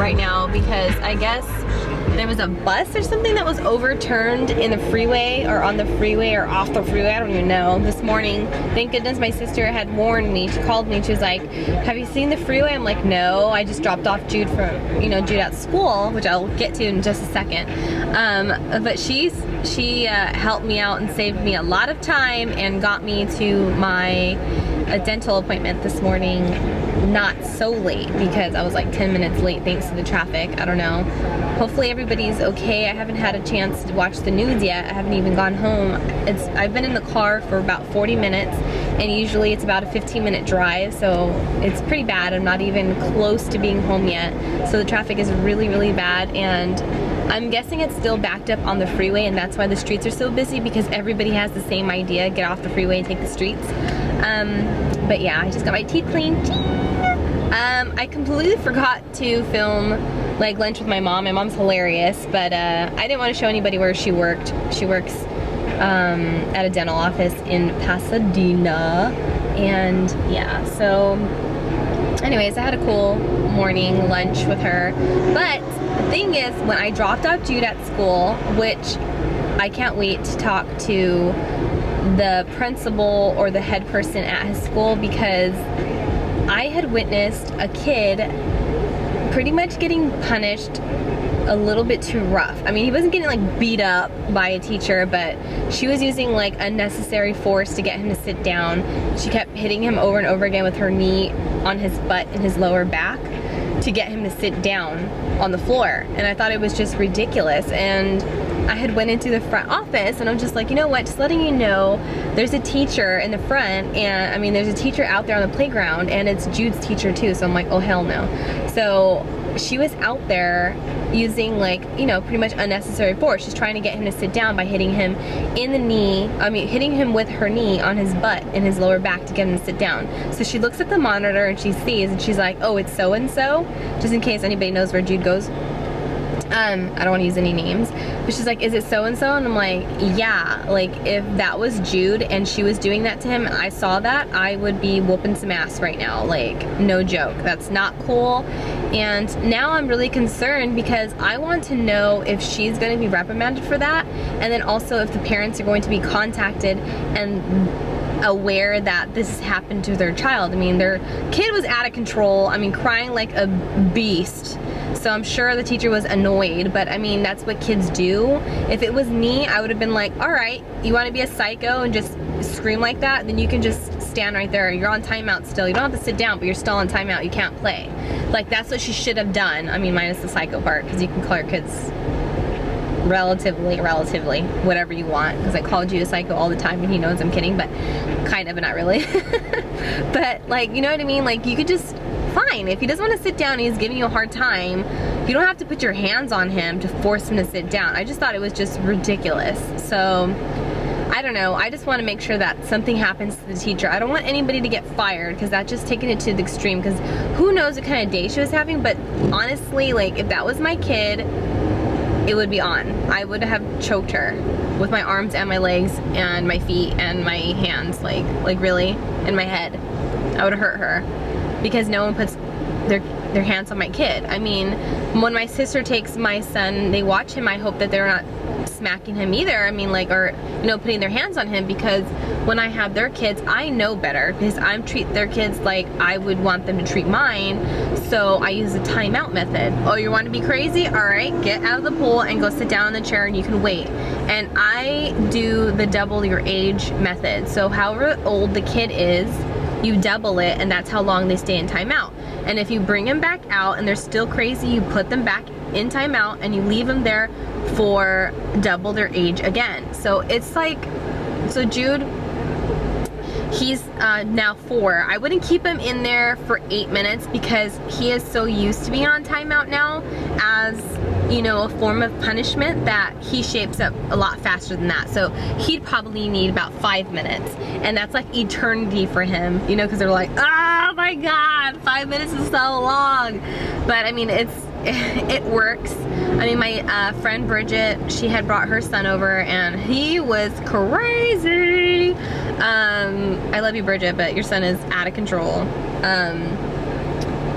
right now because I guess there was a bus or something that was overturned in the freeway or on the freeway or off the freeway. I don't even know. This morning, thank goodness my sister had warned me. She called me and she was like, have you seen the freeway? I'm like, no, I just dropped off Jude from, Jude at school, which I'll get to in just a second. But she helped me out and saved me a lot of time and got me to my dental appointment this morning not so late because I was like 10 minutes late thanks to the traffic. I don't know. Hopefully everybody's okay. I haven't had a chance to watch the news yet. I haven't even gone home. I've been in the car for about 40 minutes and usually it's about a 15-minute drive, so it's pretty bad. I'm not even close to being home yet. So the traffic is really, really bad, and I'm guessing it's still backed up on the freeway, and that's why the streets are so busy, because everybody has the same idea, get off the freeway and take the streets. But yeah, I just got my teeth cleaned. I completely forgot to film like lunch with my mom. My mom's hilarious, but I didn't want to show anybody where she worked. She works at a dental office in Pasadena, and yeah, so anyways, I had a cool morning lunch with her. But the thing is, when I dropped off Jude at school, which I can't wait to talk to the principal or the head person at his school, because I had witnessed a kid pretty much getting punished a little bit too rough. I mean, he wasn't getting like beat up by a teacher, but she was using like unnecessary force to get him to sit down. She kept hitting him over and over again with her knee on his butt and his lower back to get him to sit down on the floor. And I thought it was just ridiculous. And I had went into the front office and I'm just like, you know what, just letting you know, there's a teacher in the front, and I mean, there's a teacher out there on the playground, and it's Jude's teacher too. So I'm like, oh hell no. So she was out there using like, pretty much unnecessary force. She's trying to get him to sit down by hitting him in the knee, hitting him with her knee on his butt and his lower back to get him to sit down. So she looks at the monitor and she sees, and she's like, oh, it's so-and-so, just in case anybody knows where Jude goes. I don't want to use any names, but she's like, is it so-and-so? And I'm like, yeah, like if that was Jude and she was doing that to him and I saw that, I would be whooping some ass right now. Like, no joke. That's not cool. And now I'm really concerned because I want to know if she's going to be reprimanded for that, and then also if the parents are going to be contacted and aware that this has happened to their child. I mean, their kid was out of control. I mean, crying like a beast. So I'm sure the teacher was annoyed, but I mean, that's what kids do. If it was me, I would have been like, all right, you want to be a psycho and just scream like that? Then you can just stand right there. You're on timeout still. You don't have to sit down, but you're still on timeout. You can't play. Like, that's what she should have done. I mean, minus the psycho part, because you can call your kids relatively, whatever you want, because I called you a psycho all the time and he knows I'm kidding, but kind of, but not really. But like, you know what I mean? Like, you could just, fine, if he doesn't want to sit down and he's giving you a hard time, you don't have to put your hands on him to force him to sit down. I just thought it was just ridiculous. So I don't know, I just want to make sure that something happens to the teacher. I don't want anybody to get fired, because that's just taking it to the extreme, because who knows what kind of day she was having. But honestly, like, if that was my kid, it would be on. I would have choked her with my arms and my legs and my feet and my hands, like really, and my head. I would have hurt her, because no one puts their hands on my kid. I mean, when my sister takes my son, they watch him, I hope that they're not smacking him either. I mean, like, or putting their hands on him, because when I have their kids, I know better, because I treat their kids like I would want them to treat mine. So I use the timeout method. Oh, you want to be crazy? All right, get out of the pool and go sit down in the chair and you can wait. And I do the double your age method. So however old the kid is, you double it, and that's how long they stay in timeout. And if you bring them back out and they're still crazy, you put them back in timeout and you leave them there for double their age again. So it's like, so Jude, he's now 4. I wouldn't keep him in there for 8 minutes, because he is so used to being on timeout now as, a form of punishment, that he shapes up a lot faster than that. So he'd probably need about 5 minutes, and that's like eternity for him, because they're like, oh my god, 5 minutes is so long. But I mean, it works. I mean, my friend Bridget, she had brought her son over and he was crazy. I love you, Bridget, but your son is out of control.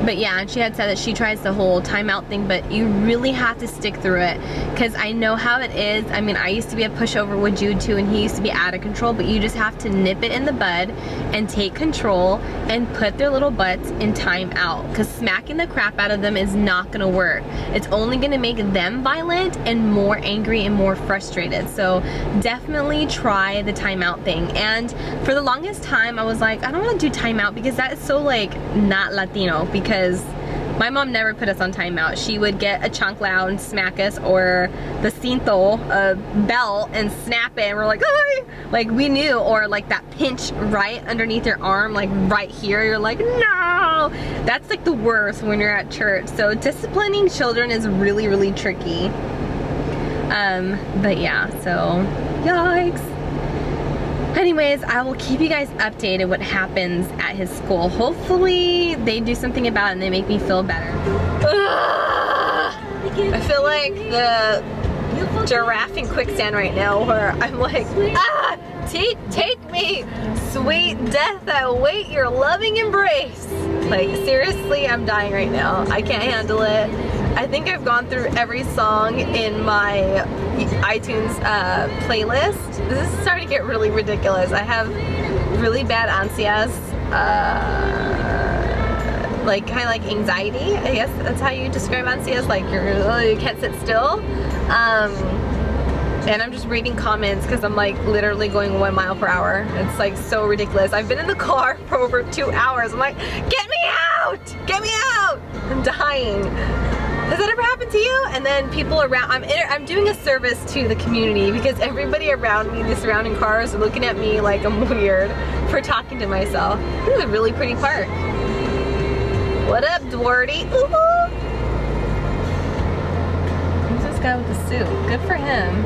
But yeah, and she had said that she tries the whole timeout thing, but you really have to stick through it, because I know how it is. I mean, I used to be a pushover with Jude too, and he used to be out of control, but you just have to nip it in the bud and take control and put their little butts in timeout, because smacking the crap out of them is not gonna work. It's only gonna make them violent and more angry and more frustrated. So definitely try the timeout thing. And for the longest time, I was like, I don't want to do timeout because that is so like not Latino, because my mom never put us on timeout. She would get a chancla and smack us, or the cinto, a belt, and snap it, and we're like, oh! Like we knew, or like that pinch right underneath your arm, like right here, you're like, no! That's like the worst when you're at church. So disciplining children is really, really tricky. But yeah, so yikes. Anyways, I will keep you guys updated what happens at his school. Hopefully they do something about it and they make me feel better. I feel like the giraffe in quicksand right now, where I'm like, take me, sweet death, I await your loving embrace. Like seriously, I'm dying right now. I can't handle it. I think I've gone through every song in my iTunes playlist. This is starting to get really ridiculous. I have really bad ansias, like kind of like anxiety. I guess that's how you describe ansias. Like you can't sit still. And I'm just reading comments because I'm like literally going 1 mile per hour. It's like so ridiculous. I've been in the car for over 2 hours. I'm like, get me out! Get me out! I'm dying. Has that ever happened to you? And then people around, I'm doing a service to the community because everybody around me, the surrounding cars, are looking at me like I'm weird for talking to myself. This is a really pretty park. What up, Dwarty? Ooh. Who's this guy with the suit? Good for him.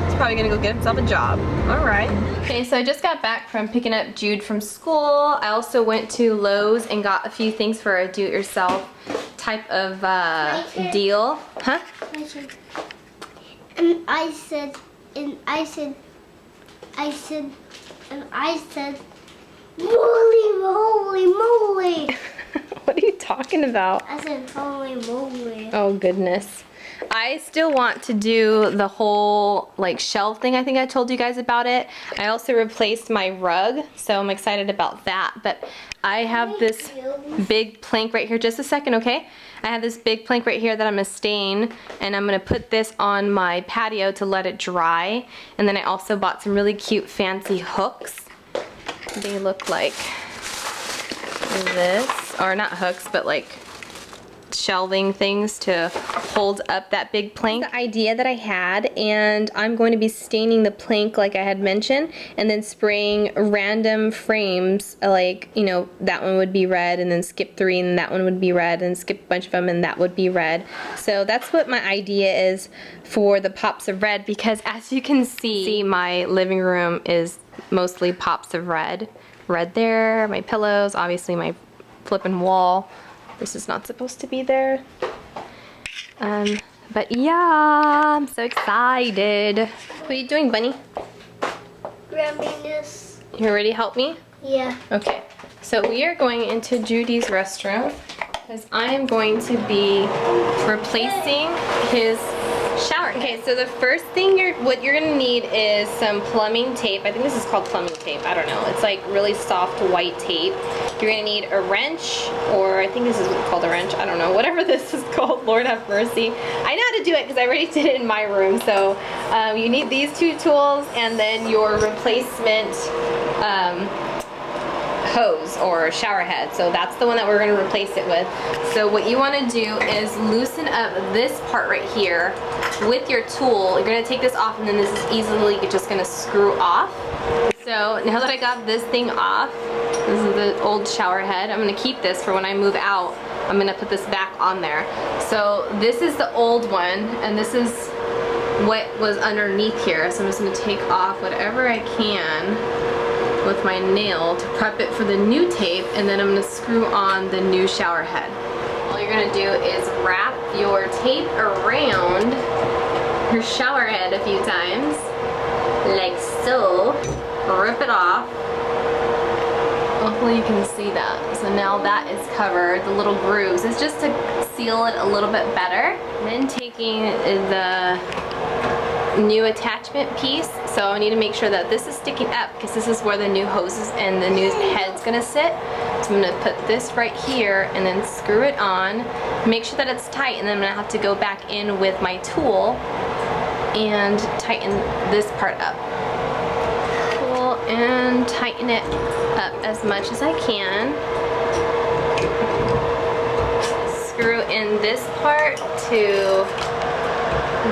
He's probably gonna go get himself a job. All right. Okay, so I just got back from picking up Jude from school. I also went to Lowe's and got a few things for a do-it-yourself type of deal. Huh? And I said, holy moly. What are you talking about? I said, holy moly. Oh goodness. I still want to do the whole like shelf thing. I think I told you guys about it. I also replaced my rug, so I'm excited about that. But I have this big plank right here. Just a second, okay? I have this big plank right here that I'm gonna stain, and I'm gonna put this on my patio to let it dry. And then I also bought some really cute fancy hooks. They look like this, or not hooks, but like shelving things to hold up that big plank. The idea that I had, and I'm going to be staining the plank like I had mentioned, and then spraying random frames, like, you know, that one would be red, and then skip 3, and that one would be red, and skip a bunch of them, and that would be red. So that's what my idea is for the pops of red, because as you can see, my living room is mostly pops of red. Red there, my pillows, obviously my flippin' wall. This is not supposed to be there. But yeah, I'm so excited. What are you doing, Bunny? Grabbing this. You ready to help me? Yeah. Okay, so we are going into Judy's restroom because I am going to be replacing his shower. Okay, so the first thing what you're gonna need is some plumbing tape. I think this is called plumbing tape. I don't know. It's like really soft white tape. You're gonna need a wrench, or I think this is called a wrench. I don't know. Whatever this is called. Lord have mercy. I know how to do it because I already did it in my room. So you need these 2 tools, and then your replacement hose or shower head. So that's the one that we're going to replace it with. So what you want to do is loosen up this part right here with your tool. You're going to take this off, and then this is easily just going to screw off. So now that I got this thing off, this is the old shower head. I'm going to keep this for when I move out. I'm going to put this back on there. So this is the old one, and this is what was underneath here. So I'm just going to take off whatever I can with my nail to prep it for the new tape, and then I'm going to screw on the new shower head. All you're going to do is wrap your tape around your shower head a few times, like so. Rip it off. Hopefully you can see that. So now that is covered, the little grooves. It's just to seal it a little bit better. And then taking the new attachment piece. So I need to make sure that this is sticking up because this is where the new hoses and the new head's gonna sit. So I'm gonna put this right here and then screw it on. Make sure that it's tight, and then I'm gonna have to go back in with my tool and tighten this part up. Pull and tighten it up as much as I can. Screw in this part to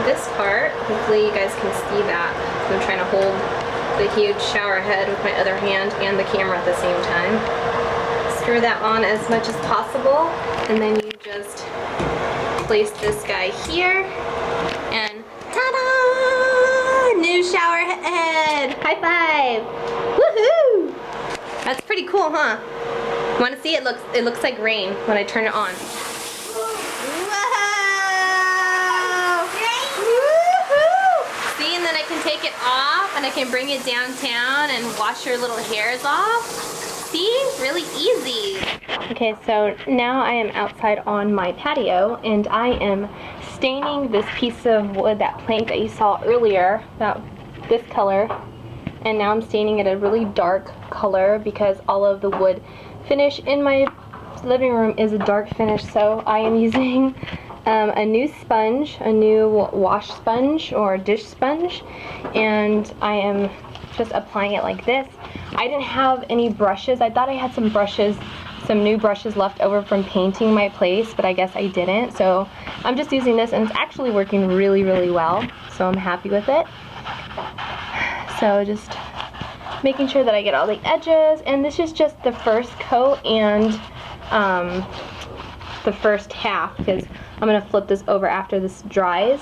this part. Hopefully you guys can see that. I'm trying to hold the huge shower head with my other hand and the camera at the same time. Screw that on as much as possible, and then you just place this guy here, and ta-da! New shower head! High five! Woohoo! That's pretty cool, huh? Want to see it? It looks like rain when I turn it on. See, and then I can take it off and I can bring it downtown and wash your little hairs off. See? Really easy. Okay, so now I am outside on my patio and I am staining this piece of wood, that plank that you saw earlier, this color, and now I'm staining it a really dark color because all of the wood finish in my living room is a dark finish. So I am using a new sponge, a new wash sponge or dish sponge, and I am just applying it like this. I didn't have any brushes. I thought I had some brushes, some new brushes left over from painting my place, but I guess I didn't. So I'm just using this, and it's actually working really, really well. So I'm happy with it. So just making sure that I get all the edges, and this is just the first coat and the first half, because I'm going to flip this over after this dries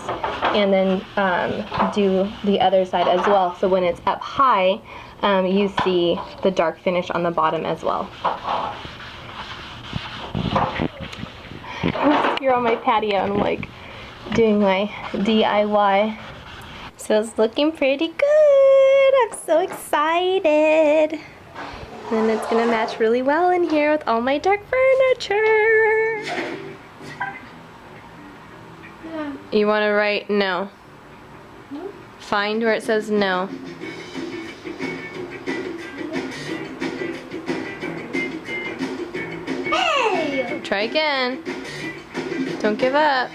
and then do the other side as well. So when it's up high, you see the dark finish on the bottom as well. Here on my patio, and I'm like doing my DIY. So it's looking pretty good. I'm so excited. And it's gonna match really well in here with all my dark furniture. Yeah. You wanna write no? Find where it says no. Hey! Try again. Don't give up.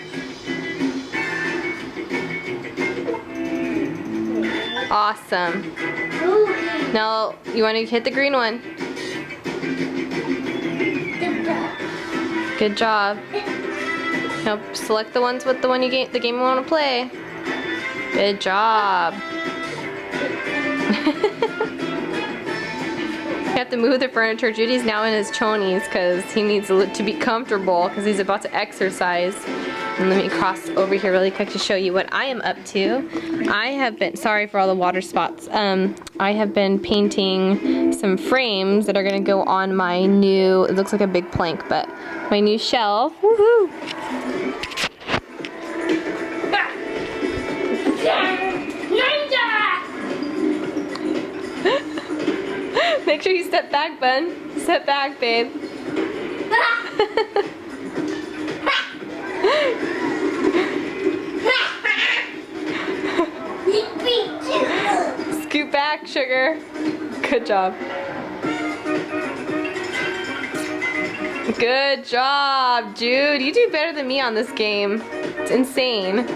Awesome. Now, you want to hit the green one. Good job. Now, select the ones with the game you want to play. Good job. You have to move the furniture. Judy's now in his chonies because he needs to be comfortable because he's about to exercise. And let me cross over here really quick to show you what I am up to. I have been, sorry for all the water spots, I have been painting some frames that are going to go on my new, it looks like a big plank, but my new shelf. Woohoo! Make sure you step back, bud. Step back, babe. Scoot back, sugar. Good job. Good job, Jude. You do better than me on this game. It's insane.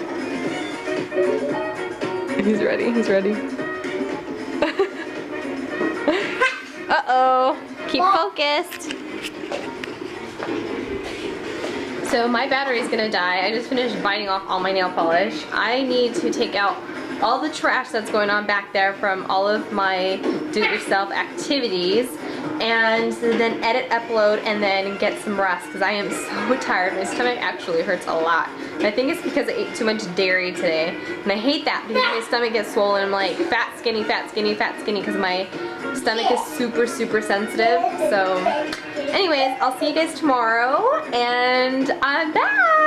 He's ready. He's ready. Uh-oh. Keep focused. So my battery's gonna die. I just finished biting off all my nail polish. I need to take out all the trash that's going on back there from all of my do-it-yourself activities, and then edit, upload, and then get some rest because I am so tired. My stomach actually hurts a lot. And I think it's because I ate too much dairy today. And I hate that because my stomach gets swollen. I'm like fat, skinny, fat, skinny, fat, skinny because my stomach is super, super sensitive. So anyways, I'll see you guys tomorrow, and I'm back.